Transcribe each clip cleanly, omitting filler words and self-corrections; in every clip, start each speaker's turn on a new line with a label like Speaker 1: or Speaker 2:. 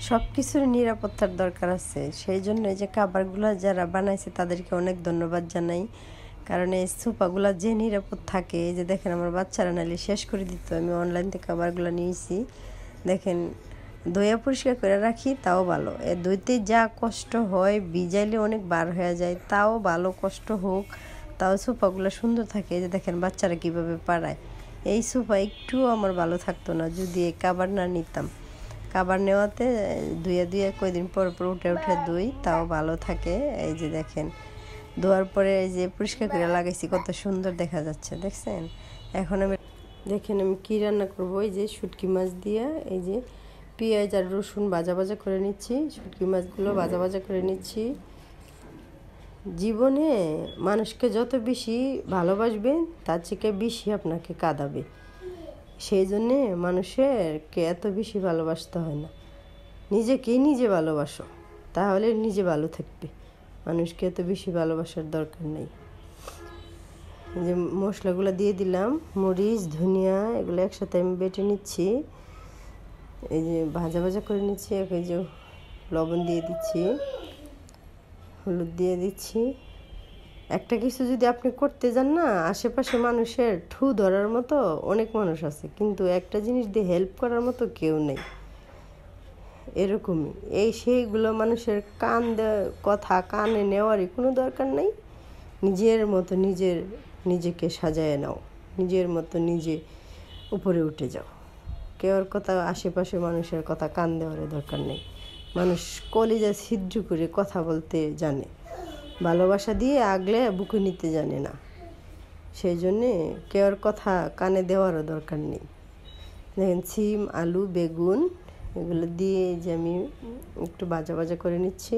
Speaker 1: সব কিছুর নিরাপত্তার দরকার আছে। সেই জন্য এই যে খাবারগুলো যারা বানাইছে তাদেরকে অনেক ধন্যবাদ জানাই। কারণ এই সোফাগুলো যে নিরাপদ থাকে, এই যে দেখেন আমার বাচ্চারা নাহলে শেষ করে দিত। আমি অনলাইন থেকে খাবারগুলো নিয়েছি, দেখেন ধুয়ে পরিষ্কার করে রাখি, তাও ভালো। এ ধুইতে যা কষ্ট হয়, ভিজাইলে অনেক বার হয়ে যায়, তাও ভালো, কষ্ট হোক তাও সোফাগুলো সুন্দর থাকে। এই যে দেখেন বাচ্চারা কীভাবে পাড়ায়। এই সোফা একটুও আমার ভালো থাকতো না যদি এই খাবার না নিতাম। খাবার নেওয়াতে ধুয়ে ধুয়ে কয়দিন পর পর উঠে উঠে ধুই, তাও ভালো থাকে। এই যে দেখেন ধোয়ার পরে এই যে পরিষ্কার করে লাগাইছি, কত সুন্দর দেখা যাচ্ছে, দেখছেন। এখন আমি দেখেন আমি কী রান্না করবো। এই যে শুটকি মাছ দিয়ে এই যে পেঁয়াজ আর রসুন ভাজা ভাজা করে নিচ্ছি, শুটকি মাছগুলো ভাজা ভাজা করে নিচ্ছি। জীবনে মানুষকে যত বেশি ভালোবাসবেন তার থেকে বেশি আপনাকে কাঁদাবে। সেই জন্যে মানুষেরকে এত বেশি ভালোবাসতে হয় না, নিজেকেই নিজে ভালোবাসো, তাহলে নিজে ভালো থাকবে। মানুষকে এত বেশি ভালোবাসার দরকার নেই। এই যে মশলাগুলো দিয়ে দিলাম, মরিচ, ধনিয়া এগুলো একসাথে আমি বেটে নিচ্ছি। এই যে ভাজা ভাজা করে নিচ্ছি। এই যে লবণ দিয়ে দিচ্ছি, হলুদ দিয়ে দিচ্ছি। একটা কিছু যদি আপনি করতে যান না, আশেপাশে মানুষের ঠু ধরার মতো অনেক মানুষ আছে, কিন্তু একটা জিনিস দিয়ে হেল্প করার মতো কেউ নেই। এরকমই সেইগুলো মানুষের কথা কানে নেওয়ারই কোনো দরকার নেই। নিজের মতো নিজেকে সাজায় নাও, নিজের মতো নিজে উপরে উঠে যাও। কেউর কথা, আশেপাশে মানুষের কথা কান দেওয়ার দরকার নেই। মানুষ কলিজা ছিদ্র করে কথা বলতে জানে, ভালোবাসা দিয়ে আগলে বুকে নিতে জানে না। সেই জন্যে কেউর কথা কানে দেওয়ারও দরকার নেই। দেখেন সিম, আলু, বেগুন এগুলো দিয়ে যে আমি একটু ভাজা ভাজা করে নিচ্ছি।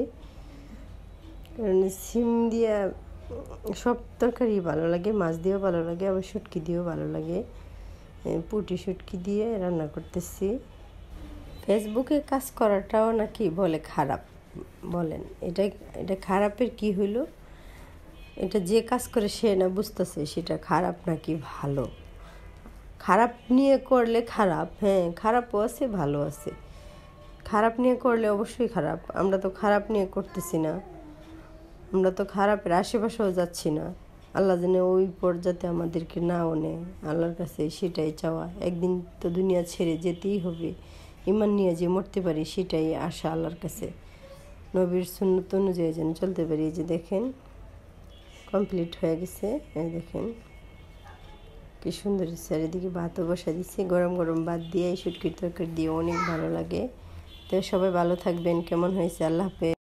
Speaker 1: কারণ সিম দিয়ে সব তরকারি ভালো লাগে, মাছ দিয়েও ভালো লাগে, আবার শুটকি দিয়েও ভালো লাগে। পুঁটি শুটকি দিয়ে রান্না করতেছি। ফেসবুকে কাজ করাটাও নাকি বলে খারাপ, বলেন এটা খারাপের কি হইলো? এটা যে কাজ করে সে না বুঝতেছে সেটা খারাপ নাকি ভালো। খারাপ নিয়ে করলে খারাপ, হ্যাঁ খারাপও আছে, ভালো আছে। খারাপ নিয়ে করলে অবশ্যই খারাপ। আমরা তো খারাপ নিয়ে করতেছি না, আমরা তো খারাপের আশেপাশেও যাচ্ছি না। আল্লাহ যেন ওই পর্যায়ে আমাদেরকে নাও নেয়, আল্লাহর কাছে সেটাই চাওয়া। একদিন তো দুনিয়া ছেড়ে যেতেই হবে, ইমান নিয়ে যে মরতে পারি সেটাই আশা আল্লাহর কাছে। নবীর সুন্নত অনুযায়ী যেন চলতে পারি। এই যে দেখেন কমপ্লিট হয়ে গেছে। এই দেখেন কি সুন্দর চারিদিকে ভাতও বসা দিচ্ছি, গরম গরম ভাত দিয়ে এই শুটকির তরকারি দিয়ে অনেক ভালো লাগে। তো সবাই ভালো থাকবেন। কেমন হয়েছে? আল্লাহ হাফেজ।